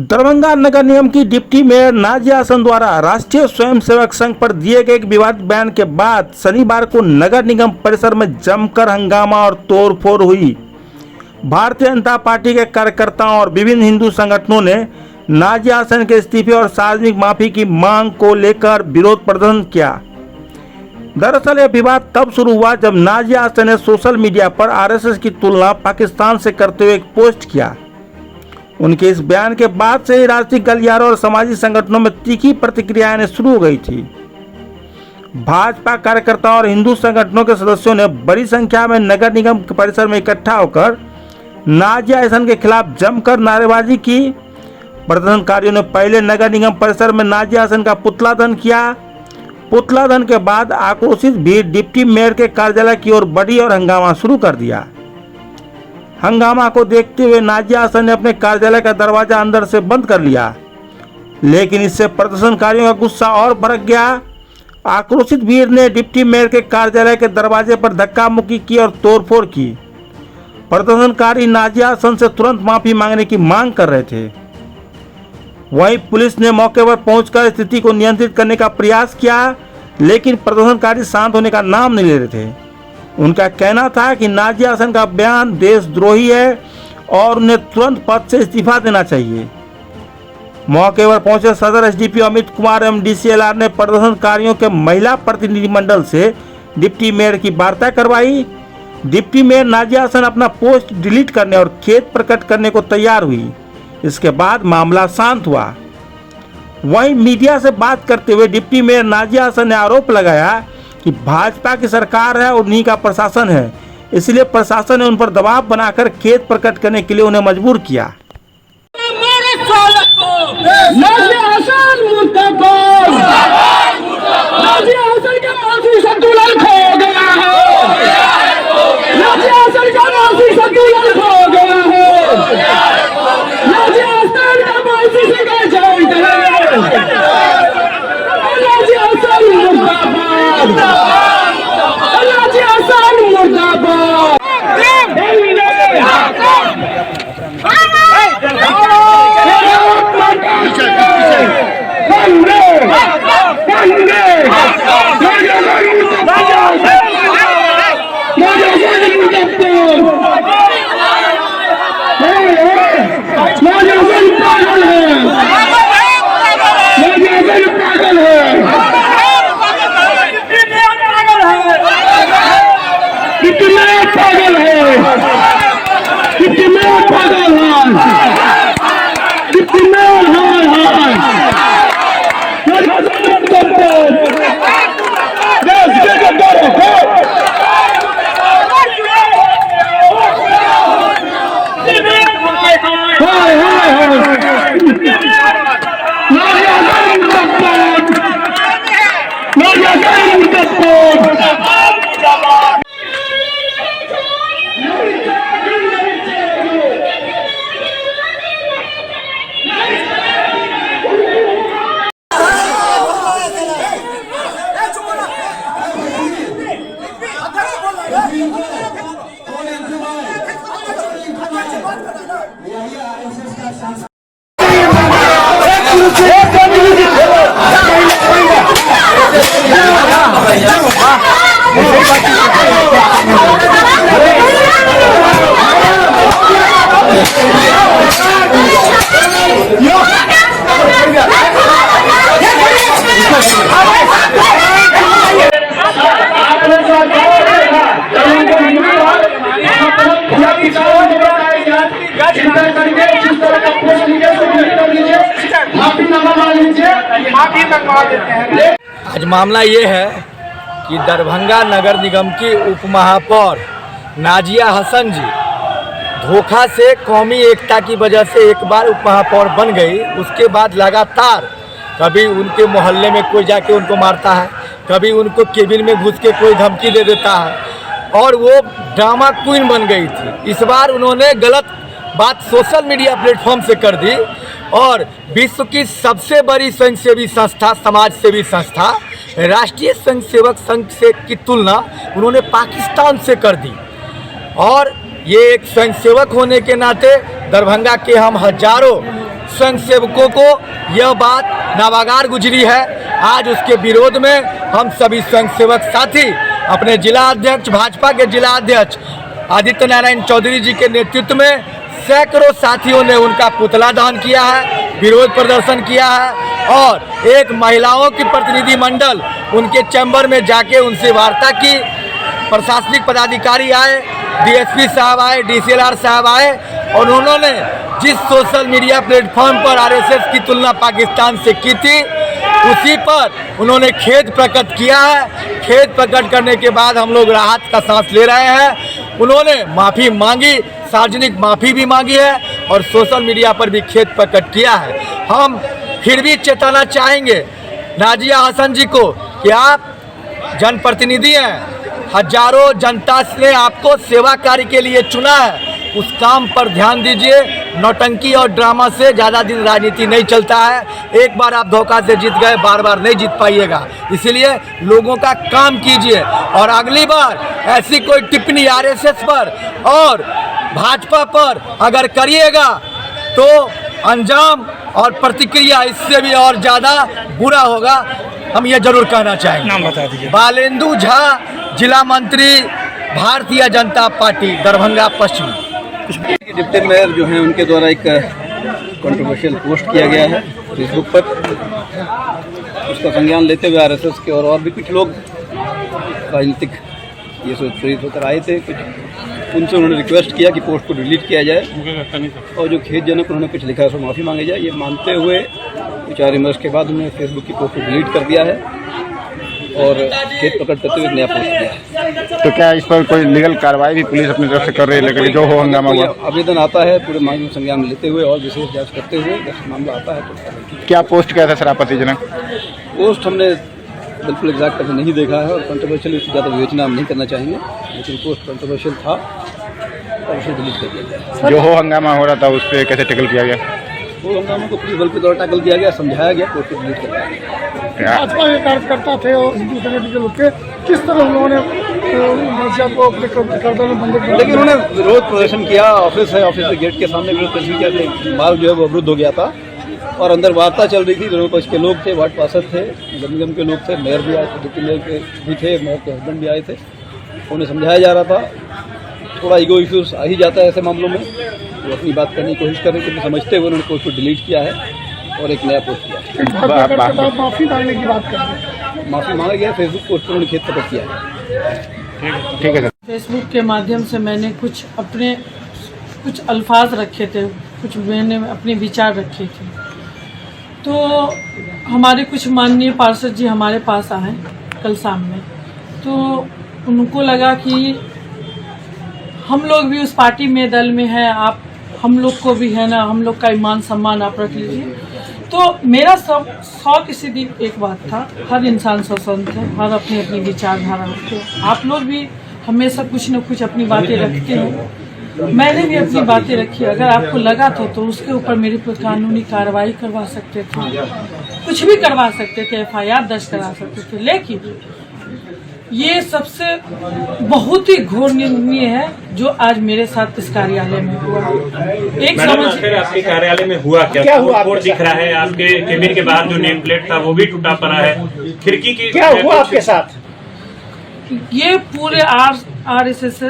दरभंगा नगर निगम की deputy mayor Nazia Hasan द्वारा राष्ट्रीय स्वयंसेवक संघ पर दिए गए एक विवादित बयान के बाद शनिवार को नगर निगम परिसर में जमकर हंगामा और तोड़फोड़ हुई। भारतीय जनता पार्टी के कार्यकर्ताओं और विभिन्न हिंदू संगठनों ने नाजिया हसन के इस्तीफे और सार्वजनिक माफी की मांग को लेकर विरोध प्रदर्शन किया। दरअसल यह विवाद तब शुरू हुआ जब नाजिया हसन ने सोशल मीडिया पर आरएसएस की तुलना पाकिस्तान से करते हुए एक पोस्ट किया। उनके इस बयान के बाद से ही राजनीतिक गलियारों और सामाजिक संगठनों में तीखी प्रतिक्रियाएं आने शुरू हो गई थी। भाजपा कार्यकर्ताओं और हिंदू संगठनों के सदस्यों ने बड़ी संख्या में नगर निगम के परिसर में इकट्ठा होकर नाजिया हसन के खिलाफ जमकर नारेबाजी की। प्रदर्शनकारियों ने पहले नगर निगम परिसर में नाजिया हसन का पुतला दहन किया। पुतला दहन के बाद आक्रोशित भीड़ डिप्टी मेयर के कार्यालय की ओर बढ़ी और हंगामा शुरू कर दिया। हंगामा को देखते हुए नाजिया हसन ने अपने कार्यालय का दरवाजा अंदर से बंद कर लिया, लेकिन इससे प्रदर्शनकारियों का गुस्सा और भड़क गया। आक्रोशित भीड़ ने डिप्टी मेयर के कार्यालय के दरवाजे पर धक्का मुक्की की और तोड़फोड़ की। प्रदर्शनकारी नाजिया हसन से तुरंत माफी मांगने की मांग कर रहे थे। वहीं पुलिस ने मौके पर पहुंचकर स्थिति को नियंत्रित करने का प्रयास किया, लेकिन प्रदर्शनकारी शांत होने का नाम नहीं ले रहे थे। उनका कहना था कि नाजिया हसन का बयान देशद्रोही है और उन्हें तुरंत पद से इस्तीफा देना चाहिए। मौके पर पहुंचे सदर एसडीपी अमित कुमार एवं डीसीएलआर ने प्रदर्शनकारियों के महिला प्रतिनिधिमंडल से डिप्टी मेयर की वार्ता करवाई। डिप्टी मेयर नाजिया हसन अपना पोस्ट डिलीट करने और खेद प्रकट करने को तैयार हुई। इसके बाद मामला शांत हुआ। वहीं मीडिया से बात करते हुए डिप्टी मेयर नाजिया हसन ने आरोप लगाया कि भाजपा की सरकार है और उन्हीं का प्रशासन है, इसलिए प्रशासन ने उन पर दबाव बनाकर खेद प्रकट करने के लिए उन्हें मजबूर किया। आज मामला ये है कि दरभंगा नगर निगम की उप महापौर नाजिया हसन जी धोखा से कौमी एकता की वजह से एक बार उप महापौर बन गई। उसके बाद लगातार कभी उनके मोहल्ले में कोई जाके उनको मारता है, कभी उनको केबिन में घुस के कोई धमकी दे देता है और वो ड्रामा क्वीन बन गई थी। इस बार उन्होंने गलत बात सोशल मीडिया प्लेटफॉर्म से कर दी और विश्व की सबसे बड़ी स्वयंसेवी संस्था, समाज सेवी संस्था राष्ट्रीय स्वयंसेवक संघ से की तुलना उन्होंने पाकिस्तान से कर दी। और ये एक स्वयंसेवक होने के नाते दरभंगा के हम हजारों स्वयंसेवकों को यह बात नावागार गुजरी है। आज उसके विरोध में हम सभी स्वयंसेवक साथी अपने जिला अध्यक्ष, भाजपा के जिला अध्यक्ष आदित्य नारायण चौधरी जी के नेतृत्व में सैकड़ों साथियों ने उनका पुतला दहन किया है, विरोध प्रदर्शन किया है और एक महिलाओं की प्रतिनिधि मंडल उनके चैम्बर में जाके उनसे वार्ता की। प्रशासनिक पदाधिकारी आए, डीएसपी साहब आए, डीसीएलआर साहब आए और उन्होंने जिस सोशल मीडिया प्लेटफॉर्म पर आरएसएस की तुलना पाकिस्तान से की थी उसी पर उन्होंने खेद प्रकट किया है। खेद प्रकट करने के बाद हम लोग राहत का सांस ले रहे हैं। उन्होंने माफ़ी मांगी, सार्वजनिक माफ़ी भी मांगी है और सोशल मीडिया पर भी खेद प्रकट किया है। हम फिर भी चेताना चाहेंगे नाजिया हसन जी को कि आप जनप्रतिनिधि हैं, हजारों जनता ने आपको सेवा कार्य के लिए चुना है, उस काम पर ध्यान दीजिए। नौटंकी और ड्रामा से ज़्यादा दिन राजनीति नहीं चलता है। एक बार आप धोखा से जीत गए, बार बार नहीं जीत पाइएगा। इसीलिए लोगों का काम कीजिए और अगली बार ऐसी कोई टिप्पणी आरएसएस पर और भाजपा पर अगर करिएगा तो अंजाम और प्रतिक्रिया इससे भी और ज़्यादा बुरा होगा। हम ये जरूर कहना चाहेंगे। नाम बता दीजिए। बालेंदु झा, जिला मंत्री, Bharatiya Janata party, Darbhanga Paschim. Deputy mayor जो हैं उनके द्वारा एक कंट्रोवर्शियल पोस्ट किया गया है फेसबुक पर। उसका संज्ञान लेते हुए आरएसएस के और भी कुछ लोग राजनीतिक ये सोच प्रेरित होकर आए थे, कुछ उनसे उन्होंने रिक्वेस्ट किया कि पोस्ट को डिलीट किया जाए और जो खेदजनक उन्होंने कुछ लिखा है उसको माफ़ी मांगी जाए। ये मानते हुए विचार विमर्श के बाद उन्होंने फेसबुक की पोस्ट को डिलीट कर दिया है और खेद प्रकट करते हुए नया पोस्ट किया है। तो क्या इस पर कोई लीगल कार्रवाई भी पुलिस अपनी तरफ से कर रही है? लेकिन जो हो हंगामा हुआ, आवेदन आता है पूरे मामले में संज्ञान लेते हुए और विशेष जांच करते हुए अगर मामला आता है तो क्या पोस्ट क्या था सर आपत्तिजनक? पोस्ट हमने बिल्कुल एग्जैक्ट कभी नहीं देखा है और कंट्रोवर्शियल इससे ज़्यादा विवेचना हम नहीं करना चाहेंगे, लेकिन पोस्ट कंट्रोवर्शियल था और उसे डिलीट कर दिया गया। जो हो हंगामा हो रहा था उस पर कैसे टैकल किया गया? वो हंगामा को पुलिस बल के द्वारा टैकल किया गया, समझाया गया, पोस्ट को डिलीट कर दिया गया। भाजपा के कार्यकर्ता थे और हिंदू संगठन के लोग थे, किस तरह उन्होंने भाजपा को अपने करदल में बंद कर? लेकिन उन्होंने विरोध प्रदर्शन किया, ऑफिस है, ऑफिस के गेट के सामने विरोध प्रदर्शन किया था, मार्ग जो है वो अवरुद्ध हो गया था और अंदर वार्ता चल रही थी। दोनों पक्ष के लोग थे, वार्ड पार्षद थे, नगर निगम के लोग थे, मेयर भी आए थे, डिप्टी मेयर के भी थे, मेयर के हस्बैंड भी आए थे। उन्हें समझाया जा रहा था। थोड़ा ईगो इश्यूज आ ही जाता है ऐसे मामलों में, वो अपनी बात करने की कोशिश कर रहे थे, समझते हुए उन्होंने पोस्ट को डिलीट किया है और एक नया पोस्ट किया। माफी मांगने की बात कर रहे हैं। माफ़ी मांगा गया, फेसबुक पोस्ट पर उन्होंने खेद प्रकट किया है। ठीक है सर। फेसबुक के माध्यम से मैंने कुछ अल्फाज रखे थे, कुछ मैंने अपने विचार रखे थे। तो हमारे कुछ माननीय पार्षद जी हमारे पास आए कल शाम में, तो उनको लगा कि हम लोग भी उस पार्टी में दल में हैं, आप हम लोग को भी है ना, हम लोग का ईमान सम्मान आप रख लीजिए। तो मेरा शौक इसी दिन एक बात था, हर इंसान स्वतंत्र है, हर अपनी अपनी विचारधारा रखते हैं। आप लोग भी हमेशा कुछ न कुछ अपनी बातें रखते हो, मैंने भी अपनी बातें रखी। अगर आपको लगा तो उसके ऊपर मेरे पर कानूनी कार्रवाई करवा सकते थे, कुछ भी करवा सकते थे, FIR दर्ज करा सकते थे। लेकिन ये सबसे बहुत ही घोर निंदनीय है जो आज मेरे साथ इस कार्यालय में हुआ। एक आखिर आपके कार्यालय में हुआ क्या हुआ? बोर्ड दिख रहा है, आपके केबिन के बाहर जो नेम प्लेट था वो भी टूटा पड़ा है, खिड़की की क्या हुआ आपके साथ? ये पूरे RSS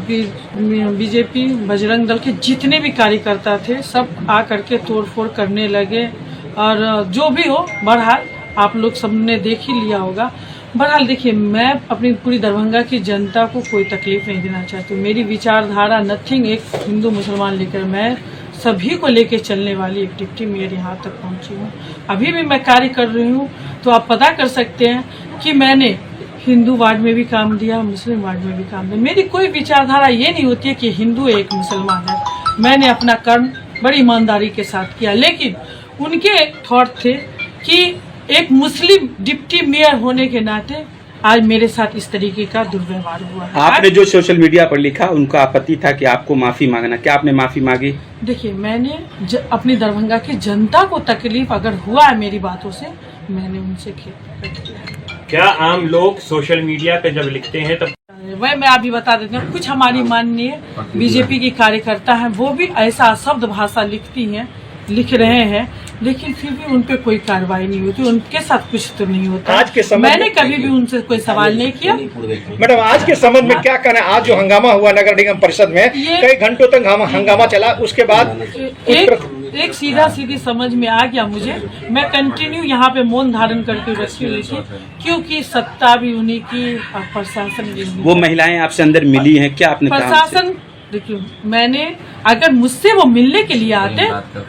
बीजेपी बजरंग दल के जितने भी कार्यकर्ता थे सब आ करके तोड़फोड़ करने लगे। और जो भी हो, बहरहाल आप लोग सबने देख ही लिया होगा। बहरहाल देखिए, मैं अपनी पूरी दरभंगा की जनता को कोई तकलीफ नहीं देना चाहती। मेरी विचारधारा नथिंग एक हिंदू मुसलमान लेकर, मैं सभी को लेकर चलने वाली एक डिप्टी मेयर यहाँ तक पहुँची हूँ। अभी भी मैं कार्य कर रही हूँ, तो आप पता कर सकते हैं कि मैंने हिंदू वार्ड में भी काम दिया, मुस्लिम वार्ड में भी काम दिया। मेरी कोई विचारधारा ये नहीं होती है कि हिंदू एक मुसलमान है। मैंने अपना कर्म बड़ी ईमानदारी के साथ किया, लेकिन उनके थॉट थे कि एक मुस्लिम डिप्टी मेयर होने के नाते आज मेरे साथ इस तरीके का दुर्व्यवहार हुआ है। आपने जो सोशल मीडिया पर लिखा, उनका आपत्ति था कि आपको माफी मांगना, क्या आपने माफी मांगी? देखिए, मैंने अपनी दरभंगा की जनता को तकलीफ अगर हुआ है मेरी बातों से, मैंने उनसे खेद प्रकट किया है। क्या आम लोग सोशल मीडिया पे जब लिखते हैं तब वह मैं अभी बता देती हूँ, कुछ हमारी माननीय बीजेपी की कार्यकर्ता हैं, वो भी ऐसा शब्द भाषा लिखती हैं लिख रहे हैं, लेकिन फिर भी उन पे कोई कार्रवाई नहीं होती, उनके साथ कुछ तो नहीं होता। आज के संबंध मैंने कभी भी उनसे कोई सवाल नहीं किया। मैडम, आज के संबंध में क्या कहना है? आज जो हंगामा हुआ नगर निगम परिषद में, कई घंटों तक हंगामा चला, उसके बाद एक सीधी समझ में आ गया मुझे। मैं कंटिन्यू यहाँ पे मौन धारण करके बैठी हुई थी, क्योंकि सत्ता भी उन्हीं की और प्रशासन भी उन्हीं वो महिलाएं आपसे अंदर मिली हैं, क्या आपने कहा प्रशासन देखिए, मैंने अगर मुझसे वो मिलने के लिए आते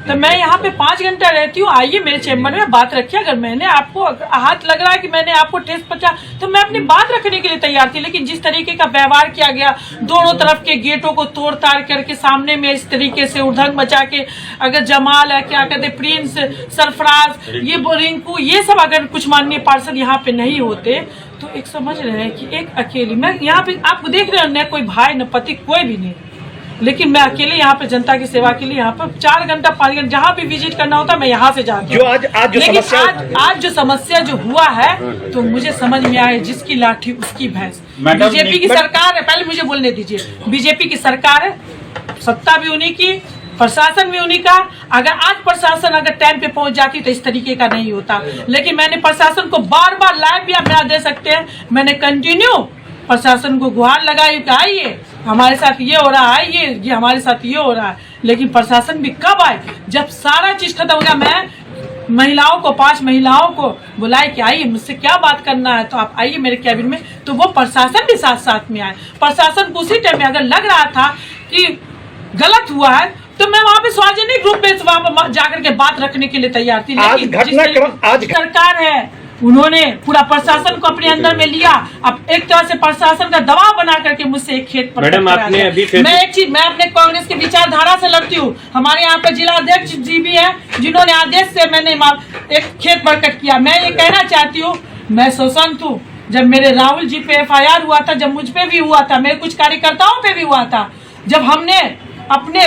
तो मैं यहाँ पे 5 घंटा रहती हूँ। आइए मेरे चैम्बर में बात रखिए। अगर मैंने आपको हाथ लग रहा है कि मैंने आपको ठेस पहुंचा, तो मैं अपनी बात रखने के लिए तैयार थी। लेकिन जिस तरीके का व्यवहार किया गया, दोनों तरफ के गेटों को तोड़ ताड़ करके सामने में इस तरीके से उधंग मचा के, अगर जमाल है, क्या कहते, प्रिंस, सरफराज, ये रिंकू, ये सब अगर कुछ माननीय पार्षद यहाँ पे नहीं होते तो एक समझ रहे हैं कि एक अकेली मैं यहाँ पे, आप देख रहे हो, न कोई भाई न पति, कोई भी नहीं, लेकिन मैं अकेले यहाँ पे जनता की सेवा के लिए यहाँ पे 4 घंटा 5 घंटा जहाँ भी विजिट करना होता मैं यहाँ से जाती हूँ। आज जो समस्या जो हुआ है, तो मुझे समझ में आया, जिसकी लाठी उसकी भैंस। बीजेपी की सरकार है, पहले मुझे बोलने दीजिए। बीजेपी की सरकार है, सत्ता भी उन्हीं की, प्रशासन भी उन्हीं का। अगर आज प्रशासन अगर टाइम पे पहुंच जाती तो इस तरीके का नहीं होता। लेकिन मैंने प्रशासन को बार बार लाइव भी आप यहाँ दे सकते हैं, मैंने कंटिन्यू प्रशासन को गुहार लगाई कि आइए, हमारे साथ ये हो रहा है, ये हमारे साथ ये हो रहा है। लेकिन प्रशासन भी कब आए? जब सारा चीज खत्म हो गया। मैं महिलाओं को, 5 महिलाओं को बुलाए कि आइए, मुझसे क्या बात करना है, तो आप आइए मेरे कैबिन में। तो वो प्रशासन भी साथ साथ में आए। प्रशासन को उसी टाइम में अगर लग रहा था कि गलत हुआ है, तो मैं वहाँ पे सार्वजनिक रूप में वहाँ पे जाकर के बात रखने के लिए तैयार थी। लेकिन आज सरकार है, उन्होंने पूरा प्रशासन को अपने अंदर में लिया। अब एक तरह से प्रशासन का दबाव बना करके मुझसे एक खेत पर मैडम, आपने अभी मैं एक चीज, मैं अपने कांग्रेस की विचारधारा से लड़ती हूँ। हमारे यहाँ पे जिला अध्यक्ष जी भी हैं, जिन्होंने आदेश से मैंने एक खेत प्रकट किया। मैं ये कहना चाहती हूँ, मैं सशंत हूँ। जब मेरे राहुल जी पे FIR हुआ था, जब मुझ पे भी हुआ था, मेरे कुछ कार्यकर्ताओं पे भी हुआ था, जब हमने अपने,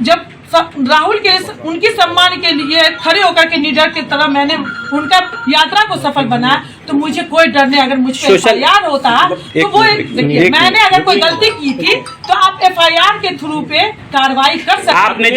जब राहुल के उनकी सम्मान के लिए खड़े होकर के निडर की तरह मैंने उनका यात्रा को सफल बनाया, तो मुझे कोई डर नहीं। अगर मुझ पे FIR होता तो वो देखिए, मैंने अगर कोई गलती की थी तो आप FIR के थ्रू पे कार्रवाई कर सकते हैं।